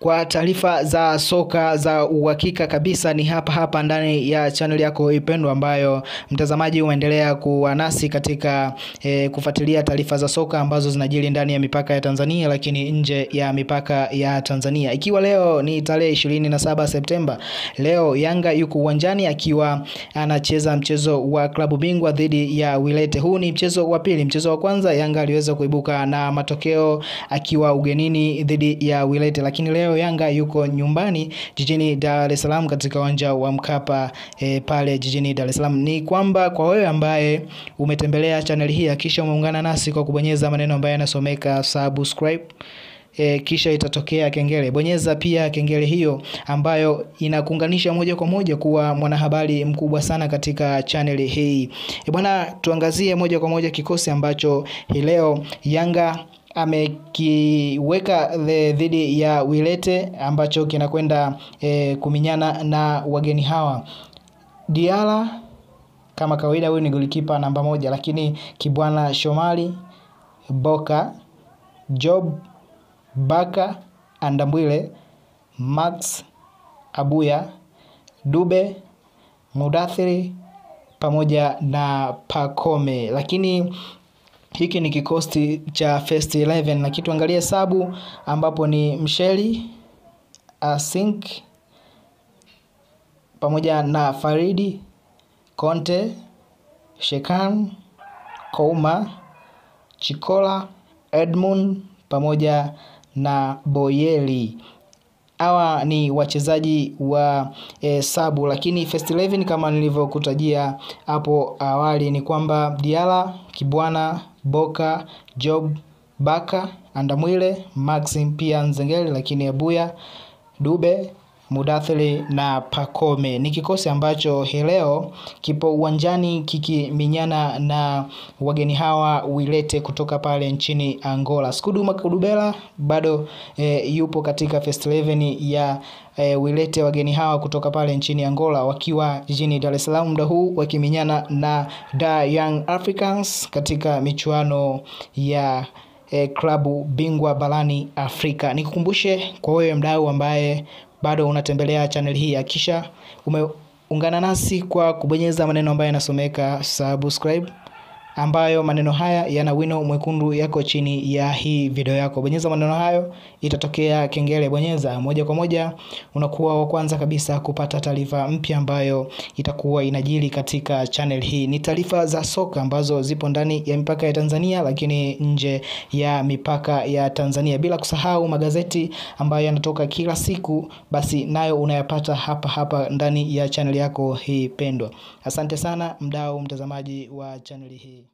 Kwa taarifa za soka za uhakika kabisa ni hapa ndani ya channel yako ipendwa, ambayo mtazamaji uendelea kuwa nasi katika kufuatilia taarifa za soka ambazo zinajiri ndani ya mipaka ya Tanzania lakini nje ya mipaka ya Tanzania. Ikiwa leo ni tarehe 27 Septemba, leo Yanga yuko uwanjani akiwa anacheza mchezo wa klabu bingwa dhidi ya Wilete. Huu ni mchezo wa pili. Mchezo wa kwanza Yanga aliweza kuibuka na matokeo akiwa ugenini dhidi ya Wilete, lakini leo Yanga yuko nyumbani jijini Dar es Salaam katika uwanja wa Mkapa pale jijini Dar es Salaam. Ni kwamba kwa wewe ambaye umetembelea channel hii, kisha umeungana nasi kwa kubonyeza maneno ambayo yanasomeka subscribe, kisha itatokea kengele. Bonyeza pia kengele hiyo ambayo inakuunganisha moja kwa moja kuwa mwanahabari mkubwa sana katika channel hii. Bwana, tuangazie moja kwa moja kikosi ambacho leo Yanga amekiweka dhidi ya Wilete ambacho kinakwenda kuminyana na wageni hawa. Diala kama kawaida, huyu ni golikipa namba 1, lakini Kibwana Shomari, Boka, Job, Baka, Andambwile, Max, Abuya, Dube, Mudathiri pamoja na Pakome. Lakini hiki ni kikosi cha first 11, na kitu angalia sabu ambapo ni Msheli, Asink pamoja na Faridi, Conte, Shekan, Kouma, Chikola, Edmund pamoja na Boyeli. Hawa ni wachezaji wa sabu, lakini first 11 kama nilivyokutajia hapo awali ni kwamba Diala, Kibwana, Boka, Job, Baka, Andamwile, Maxim pia Nzengeli, lakini Abuya, Dube, Mudathiri na Pakome. Ni kikosi ambacho leo kipo uwanjani kikiminyana na wageni hawa Wilete kutoka pale nchini Angola. Skudu Makudubela bado yupo katika first 11 ya Wilete, wageni hawa kutoka pale nchini Angola wakiwa jijini Dar es Salaam muda huu wakiminyana na Young Africans katika michuano ya klabu bingwa barani Afrika. Nikukumbushe kwa wewe mdau ambaye bado unatembelea channel hii, hakisha umeungana nasi kwa kubonyeza maneno ambayo yanasomeka subscribe, ambayo maneno haya yana wino mwekundu yako chini ya hii video yako. Bonyeza maneno hayo, itatokea kengele. Bonyeza moja kwa moja, unakuwa wa kwanza kabisa kupata taarifa mpya ambayo itakuwa inajiri katika channel hii. Ni taarifa za soka ambazo zipo ndani ya mipaka ya Tanzania lakini nje ya mipaka ya Tanzania, bila kusahau magazeti ambayo yanatoka kila siku, basi nayo unayapata hapa ndani ya channel yako hii pendwa. Asante sana mdau mtazamaji wa channel hii.